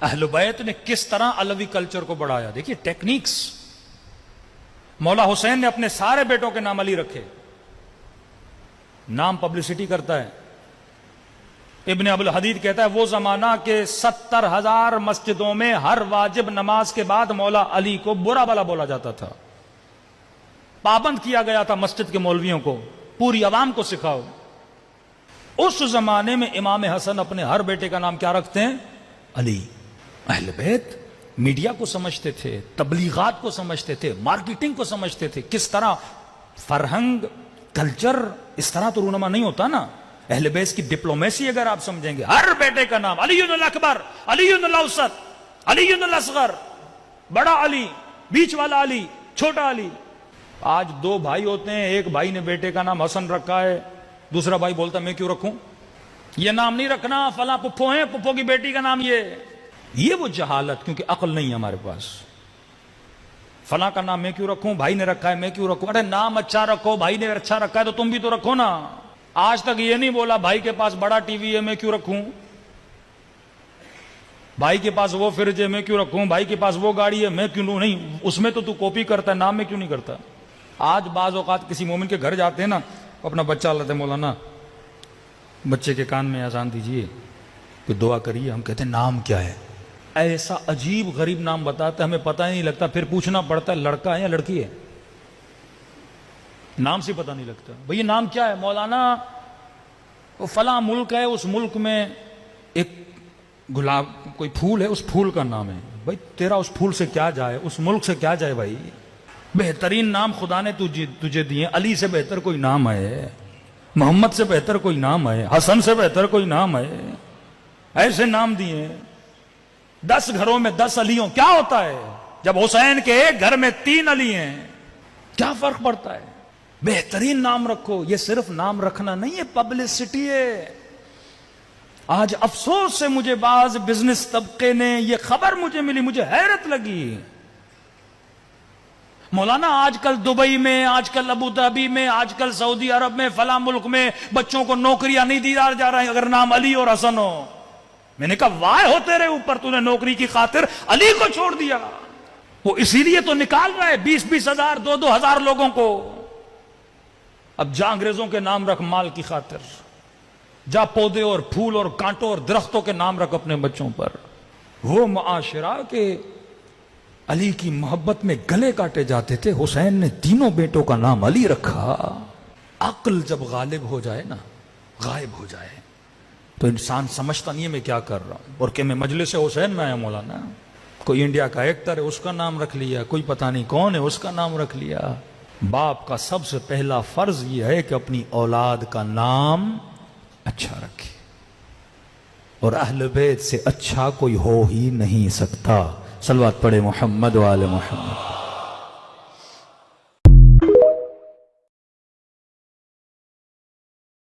اہل بیت نے کس طرح علوی کلچر کو بڑھایا، دیکھیے ٹیکنیکس. مولا حسین نے اپنے سارے بیٹوں کے نام علی رکھے. نام پبلسٹی کرتا ہے. ابن ابو الحدید کہتا ہے وہ زمانہ کہ 70,000 مسجدوں میں ہر واجب نماز کے بعد مولا علی کو برا بلا بولا جاتا تھا. پابند کیا گیا تھا مسجد کے مولویوں کو، پوری عوام کو سکھاؤ. اس زمانے میں امام حسن اپنے ہر بیٹے کا نام کیا رکھتے ہیں؟ علی. اہل بیت میڈیا کو سمجھتے تھے، تبلیغات کو سمجھتے تھے، مارکیٹنگ کو سمجھتے تھے. کس طرح فرہنگ، کلچر اس طرح تو رونما نہیں ہوتا نا. اہل بیت کی ڈپلومیسی اگر آپ سمجھیں گے، ہر بیٹے کا نام علی الاکبر، علی الاوسط، علی الاصغر، بڑا علی، بیچ والا علی، چھوٹا علی. آج 2 بھائی ہوتے ہیں، ایک بھائی نے بیٹے کا نام حسن رکھا ہے، دوسرا بھائی بولتا میں کیوں رکھوں، یہ نام نہیں رکھنا، فلاں پپھو ہیں، پپھو کی بیٹی کا نام یہ وہ جہالت، کیونکہ عقل نہیں ہے ہمارے پاس. فلاں کا نام میں کیوں رکھوں، بھائی نے رکھا ہے میں کیوں رکھوں. ارے نام اچھا رکھو، بھائی نے اچھا رکھا ہے تو تم بھی تو رکھو نا. آج تک یہ نہیں بولا بھائی کے پاس بڑا ٹی وی ہے میں کیوں رکھوں، بھائی کے پاس وہ فریج ہے میں کیوں رکھوں، بھائی کے پاس وہ گاڑی ہے میں کیوں لوں. نہیں، اس میں تو کاپی کرتا ہے، نام میں کیوں نہیں کرتا. آج بعض اوقات کسی مومن کے گھر جاتے ہیں نا، اپنا بچہ لاتے ہیں، مولانا بچے کے کان میں اذان دیجئے، کوئی دعا کریے. ہم کہتے ہیں نام کیا ہے؟ ایسا عجیب غریب نام بتاتا ہے، ہمیں پتہ ہی نہیں لگتا. پھر پوچھنا پڑتا ہے لڑکا ہے یا لڑکی ہے، نام سے پتہ نہیں لگتا. بھئی یہ نام کیا ہے؟ مولانا وہ فلاں ملک ہے، اس ملک میں ایک گلاب کوئی پھول ہے، اس پھول کا نام ہے. بھئی تیرا اس پھول سے کیا جائے، اس ملک سے کیا جائے. بھائی بہترین نام خدا نے تجھے دیے. علی سے بہتر کوئی نام ہے، محمد سے بہتر کوئی نام ہے، حسن سے بہتر کوئی نام ہے. ایسے نام دیے. 10 گھروں میں 10 علیوں کیا ہوتا ہے جب حسین کے ایک گھر میں 3 علی ہیں؟ کیا فرق پڑتا ہے؟ بہترین نام رکھو. یہ صرف نام رکھنا نہیں ہے، پبلسٹی ہے. آج افسوس سے مجھے بعض بزنس طبقے نے یہ خبر مجھے ملی، مجھے حیرت لگی. مولانا آج کل دبئی میں، آج کل ابو ظہبی میں، آج کل سعودی عرب میں، فلاں ملک میں بچوں کو نوکریاں نہیں دی جا رہی اگر نام علی اور حسن ہو. میں نے کہا وائے ہو تیرے اوپر، تو نے نوکری کی خاطر علی کو چھوڑ دیا. وہ اسی لیے تو نکال رہا ہے 20-20 ہزار 2-2 ہزار لوگوں کو. اب جا انگریزوں کے نام رکھ مال کی خاطر، جا پودے اور پھول اور کانٹوں اور درختوں کے نام رکھ اپنے بچوں پر. وہ معاشرہ کہ علی کی محبت میں گلے کاٹے جاتے تھے، حسین نے تینوں بیٹوں کا نام علی رکھا. عقل جب غالب ہو جائے نا، غائب ہو جائے، تو انسان سمجھتا نہیں ہے میں کیا کر رہا ہوں. اور کہ میں مجلس حسین میں آیا مولانا، کوئی انڈیا کا ایکٹر ہے اس کا نام رکھ لیا، کوئی پتہ نہیں کون ہے اس کا نام رکھ لیا. باپ کا سب سے پہلا فرض یہ ہے کہ اپنی اولاد کا نام اچھا رکھے، اور اہل بیت سے اچھا کوئی ہو ہی نہیں سکتا. صلوات پڑھے محمد و آل محمد.